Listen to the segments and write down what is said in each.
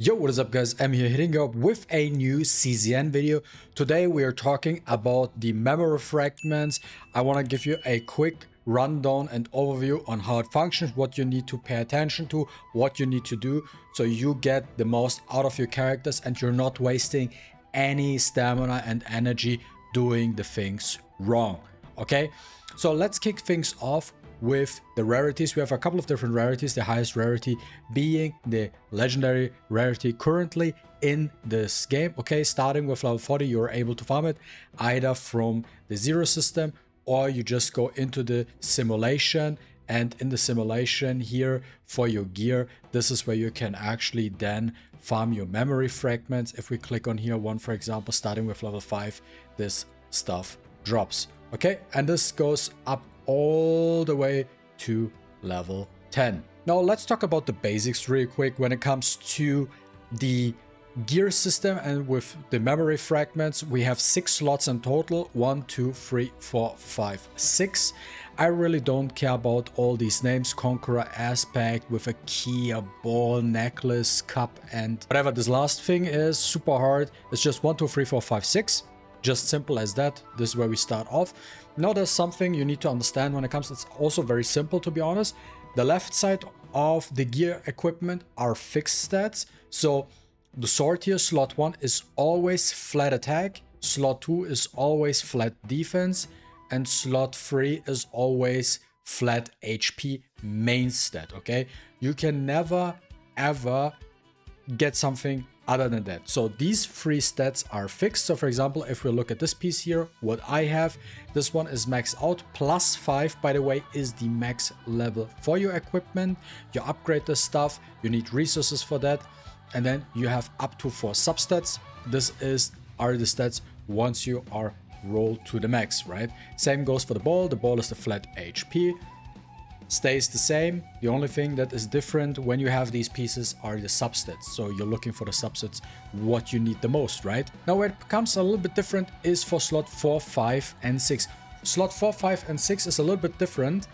Yo, what is up guys, I'm here hitting you up with a new CZN video. Today we are talking about the memory fragments. I want to give you a quick rundown and overview on how it functions, what you need to pay attention to, what you need to do so you get the most out of your characters and you're not wasting any stamina and energy doing the things wrong. Okay, so let's kick things off with the rarities. We have a couple of different rarities, the highest rarity being the legendary rarity currently in this game. Okay, starting with level 40, you're able to farm it either from the zero system or you just go into the simulation, and in the simulation here for your gear, this is where you can actually then farm your memory fragments. If we click on here, one for example, starting with level 5, this stuff drops. Okay, and this goes up all the way to level 10. Now let's talk about the basics really quick when it comes to the gear system. And with the memory fragments, we have 6 slots in total: 1, 2, 3, 4, 5, 6. I really don't care about all these names: Conqueror, Aspect, with a key, a ball, necklace, cup, and whatever this last thing is. Super hard. It's just 1, 2, 3, 4, 5, 6. Just simple as that. This is where we start off. Now there's something you need to understand when it comes. It's also very simple, to be honest. The left side of the gear equipment are fixed stats. So the sword here, slot 1 is always flat attack, slot 2 is always flat defense, and slot 3 is always flat HP main stat. Okay, you can never ever get something other than that. So these 3 stats are fixed. So for example, if we look at this piece here, what I have, this one is max out. Plus 5, by the way, is the max level for your equipment. You upgrade this stuff, you need resources for that, and then you have up to 4 substats. This are the stats once you are rolled to the max, right? Same goes for the ball. The ball is the flat HP, stays the same. The only thing that is different when you have these pieces are the substats. So you're looking for the substats, what you need the most, right? Now where it becomes a little bit different is for slot 4, 5, and 6. Slot 4, 5, and 6 is a little bit different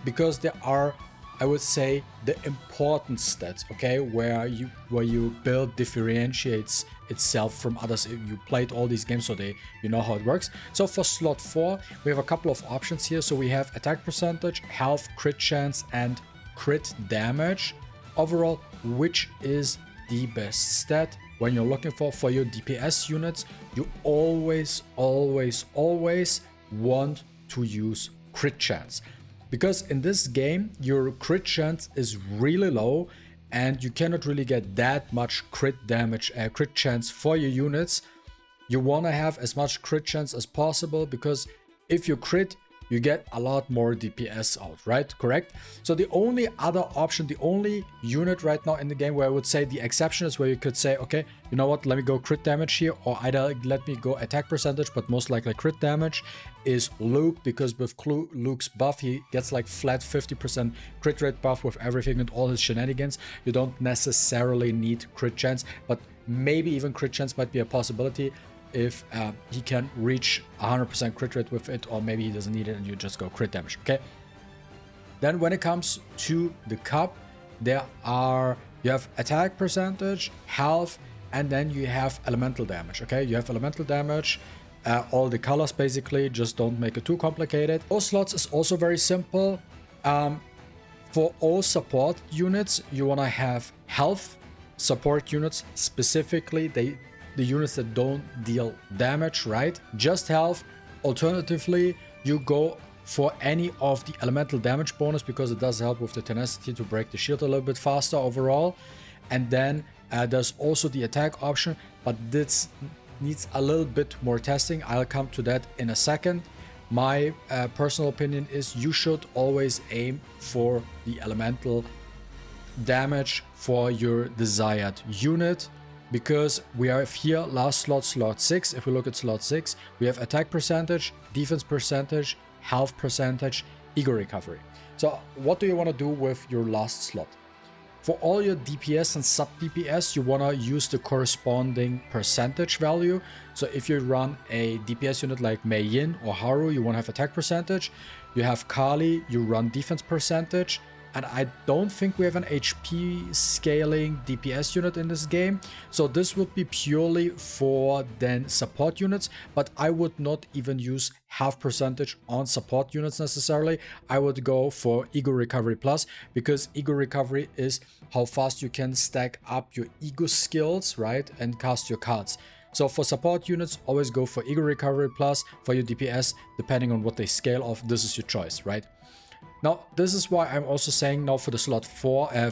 because there are, I would say, the important stats, okay, where you build differentiates itself from others. You played all these games, so you know how it works. So for slot 4, we have a couple of options here. So we have attack percentage, health, crit chance, and crit damage. Overall, which is the best stat when you're looking for your DPS units? You always want to use crit chance. Because in this game, your crit chance is really low and you cannot really get that much crit damage, crit chance for your units. You want to have as much crit chance as possible because if you crit, you get a lot more DPS out, right? Correct? So the only other option, the only unit right now in the game where I would say the exception is where you could say, okay, you know what, let me go crit damage here, or either let me go attack percentage, but most likely crit damage, is Luke, because with Luke's buff, he gets like flat 50% crit rate buff with everything and all his shenanigans. You don't necessarily need crit chance, but maybe even crit chance might be a possibility if he can reach 100% crit rate with it, or maybe he doesn't need it and you just go crit damage. Okay, then when it comes to the cup, you have attack percentage, health, and then you have elemental damage. Okay, you have elemental damage, all the colors basically, just don't make it too complicated. Those slots is also very simple. For all support units, you want to have health support units, specifically the units that don't deal damage, right? Just health. Alternatively, you go for any of the elemental damage bonus because it does help with the tenacity to break the shield a little bit faster overall. And then there's also the attack option, but this needs a little bit more testing. I'll come to that in a second. My personal opinion is you should always aim for the elemental damage for your desired unit, because we have here last slot, slot 6. If we look at slot 6, we have attack percentage, defense percentage, health percentage, ego recovery. So what do you want to do with your last slot? For all your DPS and sub DPS, you want to use the corresponding percentage value. So if you run a DPS unit like Mei Yin or Haru, you want to have attack percentage. You have Kali, you run defense percentage. and I don't think we have an HP scaling DPS unit in this game. So this would be purely for then support units, but I would not even use half percentage on support units necessarily. I would go for Ego Recovery Plus, because Ego Recovery is how fast you can stack up your ego skills, right, and cast your cards. So for support units, always go for Ego Recovery Plus. For your DPS, depending on what they scale off, this is your choice, right? Now, this is why I'm also saying now for the slot 4,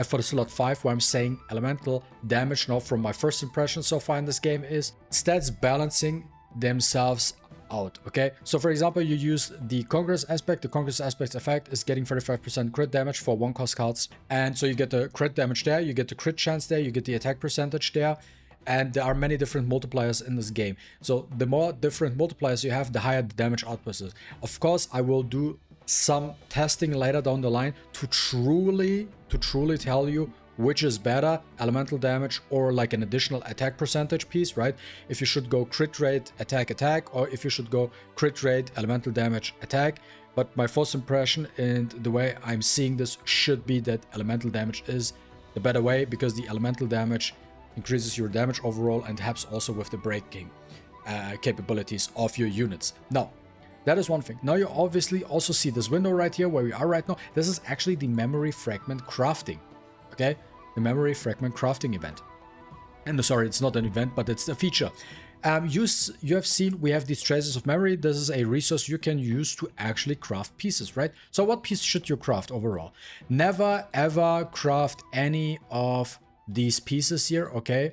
for the slot 5, where I'm saying elemental damage now from my first impression so far in this game is stats balancing themselves out, okay? So for example, you use the Conqueror's Aspect. The Conqueror's Aspect effect is getting 35% crit damage for 1-cost cards. And so you get the crit damage there, you get the crit chance there, you get the attack percentage there. And there are many different multipliers in this game. So the more different multipliers you have, the higher the damage output is. Of course, I will do some testing later down the line to truly tell you which is better, elemental damage or like an additional attack percentage piece, right? If you should go crit rate, attack, or if you should go crit rate, elemental damage, attack. But my first impression and the way I'm seeing this should be that elemental damage is the better way, because the elemental damage increases your damage overall and helps also with the breaking capabilities of your units. Now, that is one thing. Now you obviously also see this window right here where we are right now. This is actually the memory fragment crafting, okay? The memory fragment crafting event. And sorry, it's not an event, but it's a feature. You have seen we have these traces of memory. This is a resource you can use to actually craft pieces, right? So what piece should you craft overall? Never ever craft any of these pieces here, okay?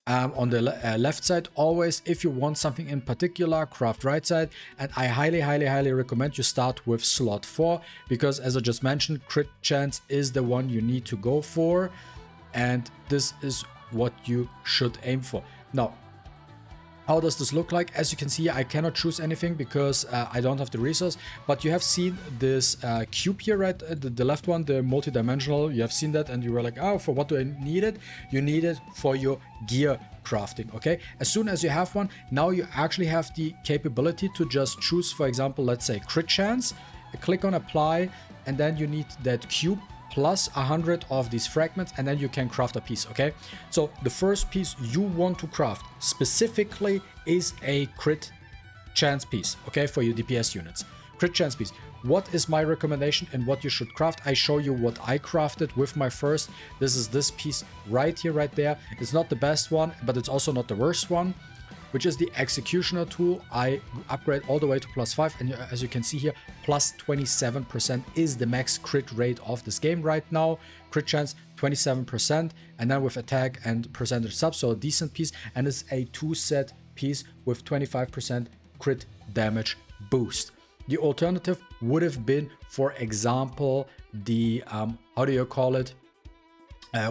On the left side, always, if you want something in particular, craft right side. And I highly recommend you start with slot 4, because as I just mentioned, crit chance is the one you need to go for, and this is what you should aim for. Now, how does this look like? As you can see, I cannot choose anything because I don't have the resource, but you have seen this cube here, right? The left one, the multi-dimensional, you have seen that and you were like, oh, for what do I need it? You need it for your gear crafting, okay? As soon as you have one, now you actually have the capability to just choose, for example, let's say crit chance, click on apply, and then you need that cube plus 100 of these fragments, and then you can craft a piece, okay? So the first piece you want to craft specifically is a crit chance piece, okay, for your DPS units. Crit chance piece. What is my recommendation and what you should craft? I show you what I crafted with my first. This is this piece right here, right there. It's not the best one, but it's also not the worst one, which is the Executioner tool. I upgrade all the way to +5, and as you can see here, +27% is the max crit rate of this game right now. Crit chance 27%, and then with attack and percentage sub, so a decent piece, and it's a 2-set piece with 25% crit damage boost. The alternative would have been, for example, the how do you call it?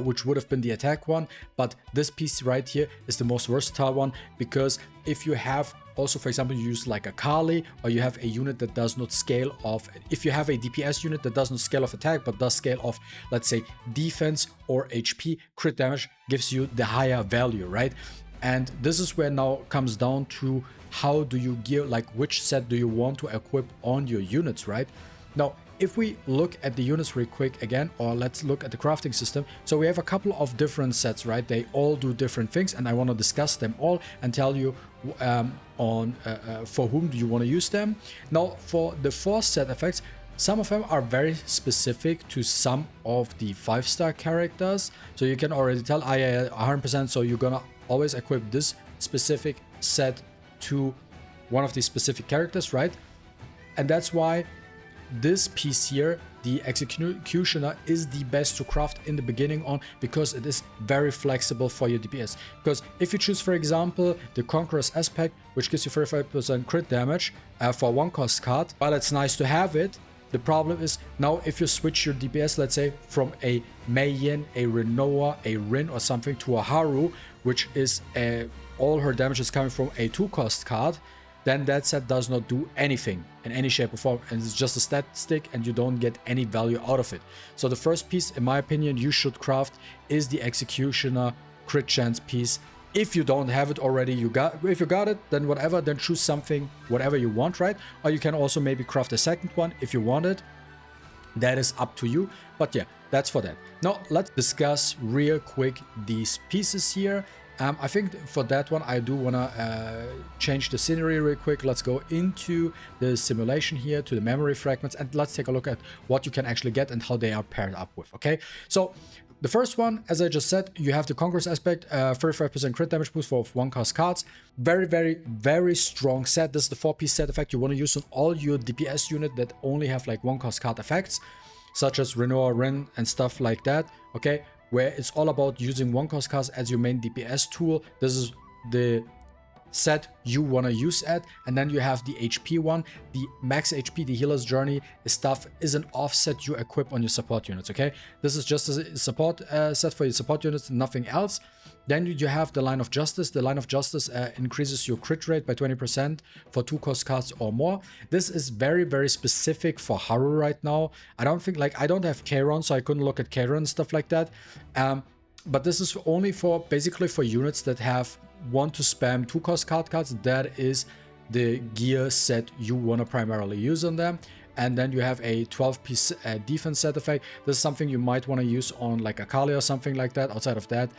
Which would have been the attack one, but this piece right here is the most versatile one, because if you have also, for example, you use like a Kali, or you have a unit that does not scale off, if you have a DPS unit that does not scale off attack but does scale off, let's say, defense or HP, crit damage gives you the higher value, right? And this is where now comes down to how do you gear, like which set do you want to equip on your units, right? Now, if we look at the units real quick again, or let's look at the crafting system. So we have a couple of different sets, right? They all do different things, and I want to discuss them all and tell you for whom do you want to use them. Now, for the 4 set effects, some of them are very specific to some of the 5-star characters. So you can already tell, yeah, 100%. So you're gonna always equip this specific set to one of these specific characters, right? And that's why this piece here, the Executioner, is the best to craft in the beginning on, because it is very flexible for your DPS. Because if you choose, for example, the Conqueror's Aspect, which gives you 35% crit damage for 1-cost card, while it's nice to have it, the problem is now if you switch your DPS, let's say from a Mei Yin, a Renoa, a Rin or something to a Haru, which is all her damage is coming from a 2-cost card, then that set does not do anything in any shape or form, and it's just a stat stick and you don't get any value out of it. So the first piece, in my opinion, you should craft is the Executioner crit chance piece. If you don't have it already, if you got it, then whatever, then choose something, whatever you want, right? Or you can also maybe craft a second one if you want it. That is up to you, but yeah, that's for that. Now let's discuss real quick these pieces here. I think for that one I do want to change the scenery real quick. Let's go into the simulation here to the memory fragments, and let's take a look at what you can actually get and how they are paired up with. Okay, so the first one, as I just said, you have the Conqueror's Aspect, 35% crit damage boost for 1-cost cards. Very, very, very strong set. This is the 4-piece set effect you want to use on all your DPS unit that only have like 1-cost card effects, such as Renoir, Rin, and stuff like that. Okay, where it's all about using 1-cost cards as your main DPS tool. This is the set you want to use at. And then you have the HP one. The max HP, the healer's journey stuff, is an offset you equip on your support units. Okay, this is just a support set for your support units, nothing else. Then you have the Line of Justice. The Line of Justice increases your crit rate by 20% for 2-cost cards or more. This is very, very specific for Haru right now. I don't think, like, I don't have Kairon, so I couldn't look at Kairon and stuff like that. But this is only for, basically for units that have want to spam 2-cost cards. That is the gear set you want to primarily use on them. And then you have a 12-piece defense set effect. This is something you might want to use on like Akali or something like that. Outside of that,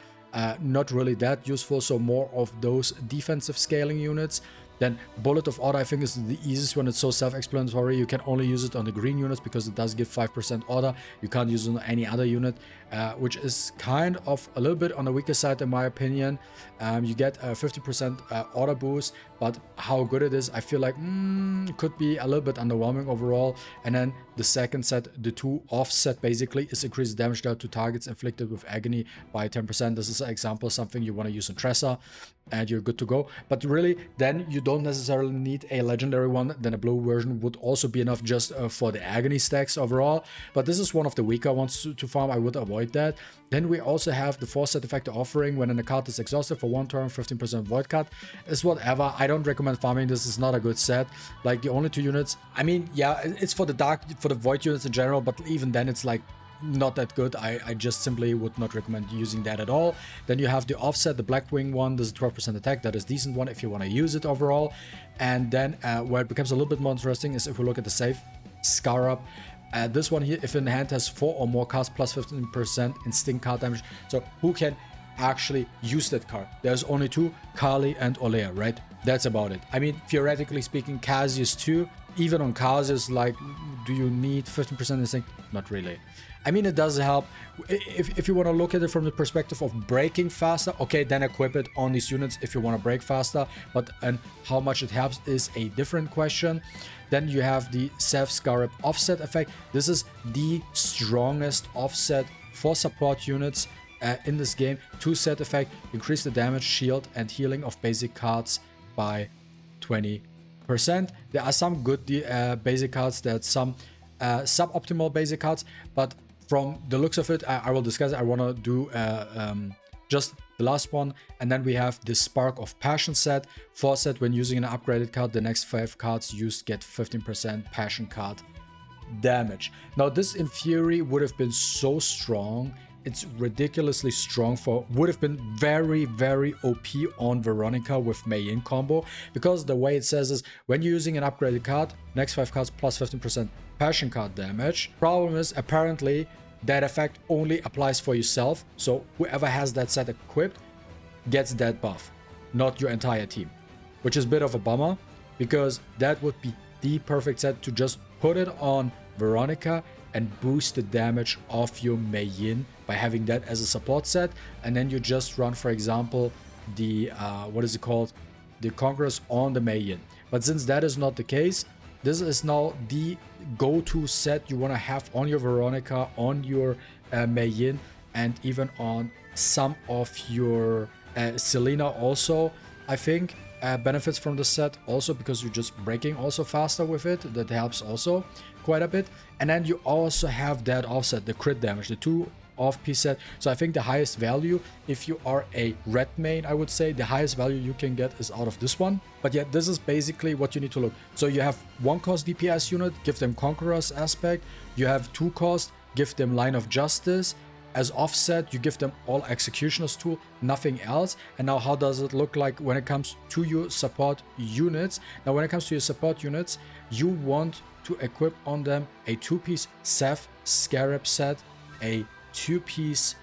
not really that useful, so more of those defensive scaling units. Then Bullet of Order, I think, is the easiest one. It's so self-explanatory. You can only use it on the green units because it does give 5% order. You can't use it on any other unit, which is kind of a little bit on the weaker side in my opinion. You get a 50% order boost, but how good it is, I feel like could be a little bit underwhelming overall. And then the second set, the 2 offset, basically is increased damage dealt to targets inflicted with agony by 10%. This is an example of something you want to use on Tressa, and you're good to go. But really, then you don't necessarily need a legendary one. Then a blue version would also be enough just for the agony stacks overall. But this is one of the weaker ones to farm. I would avoid that. Then we also have the 4-set effect offering. When a card is exhausted for 1 turn, 15% void cut is whatever. I don't recommend farming. This is not a good set. Like, the only 2 units, I mean, yeah, it's for the void units in general, but even then it's like not that good. I just simply would not recommend using that at all. Then you have the offset, the Blackwing one. This is 12% attack. That is a decent one if you want to use it overall. And then where it becomes a little bit more interesting is if we look at the save Scarab. This one here, if in hand has 4 or more cards, plus 15% instinct card damage. So who can actually use that card? There's only 2, Kali and Olea, right? That's about it. I mean, theoretically speaking, Cassius too. Even on Cassius, like, do you need 15% instinct? Not really. I mean, it does help. If you want to look at it from the perspective of breaking faster, okay, then equip it on these units if you want to break faster. But and how much it helps is a different question. Then you have the Seth Scarab offset effect. This is the strongest offset for support units in this game. 2-set effect, increase the damage, shield, and healing of basic cards by 20%. There are some good basic cards, there's some suboptimal basic cards, but from the looks of it, I will discuss it. I want to do just the last one. And then we have the Spark of Passion set. 4-set, when using an upgraded card, the next 5 cards used get 15% Passion card damage. Now, this in theory would have been so strong. It's ridiculously strong would have been very, very OP on Veronica with Mei Yin combo, because the way it says is when you're using an upgraded card, next 5 cards plus 15% passion card damage. Problem is, apparently that effect only applies for yourself, so whoever has that set equipped gets that buff, not your entire team, which is a bit of a bummer, because that would be the perfect set to just put it on Veronica and boost the damage of your Mei Yin by having that as a support set. And then you just run, for example, the what is it called, the Conquerors on the Mei Yin. But since that is not the case, this is now the go-to set you want to have on your Veronica, on your Mei Yin, and even on some of your Selena also, I think, benefits from the set also, because you're just breaking also faster with it. That helps also quite a bit. And then you also have that offset, the crit damage, the 2 off-piece set. So I think the highest value, if you are a red main, I would say the highest value you can get is out of this one. But yeah, this is basically what you need to look. So you have 1-cost DPS unit, give them Conqueror's Aspect. You have 2-cost, give them Line of Justice. As offset, you give them all Executioner's Tool, nothing else. And now how does it look like when it comes to your support units? Now when it comes to your support units, you want to equip on them a 2-piece Seth Scarab set, a 2-piece,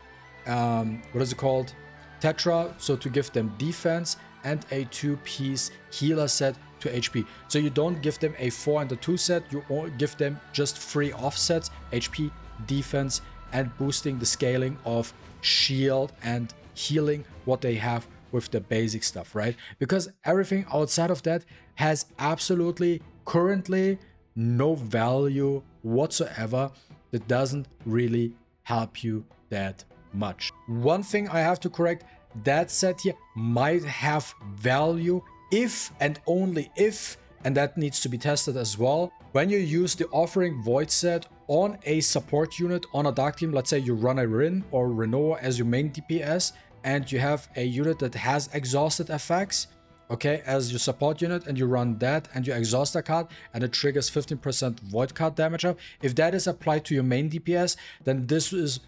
what is it called? Tetra, so to give them defense, and a 2-piece healer set to HP. So you don't give them a 4 and a 2 set, you give them just 3 offsets, HP, defense, and boosting the scaling of shield and healing what they have with the basic stuff, right? Because everything outside of that has absolutely currently no value whatsoever. That doesn't really help you that much. One thing I have to correct, that set here might have value if and only if, and that needs to be tested as well, when you use the Offering Void set on a support unit on a dark team. Let's say you run a Rin or Renoa as your main DPS, and you have a unit that has exhausted effects, okay, as your support unit, and you run that and you exhaust a card and it triggers 15% void card damage up. If that is applied to your main DPS, then this is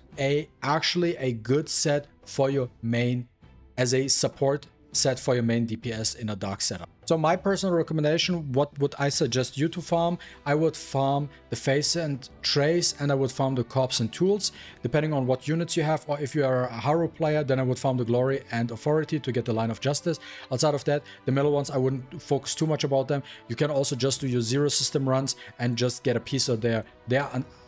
actually a good set for your main, as a support set for your main DPS in a dark setup. So my personal recommendation, what would I suggest you to farm? I would farm the Face and Trace, and I would farm the Corpse and Tools, depending on what units you have. Or if you are a Haru player, then I would farm the Glory and Authority to get the Line of Justice. Outside of that, the middle ones, I wouldn't focus too much about them. You can also just do your zero system runs and just get a piece of there.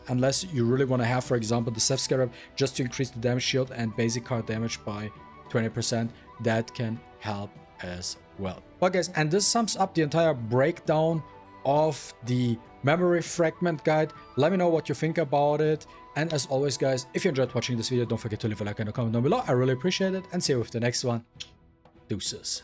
Unless you really want to have, for example, the Seth Scarab just to increase the damage shield and basic card damage by 20%. That can help as well. Well guys, and this sums up the entire breakdown of the memory fragment guide. Let me know what you think about it, and as always guys, if you enjoyed watching this video, don't forget to leave a like and a comment down below. I really appreciate it, and see you with the next one. Deuces.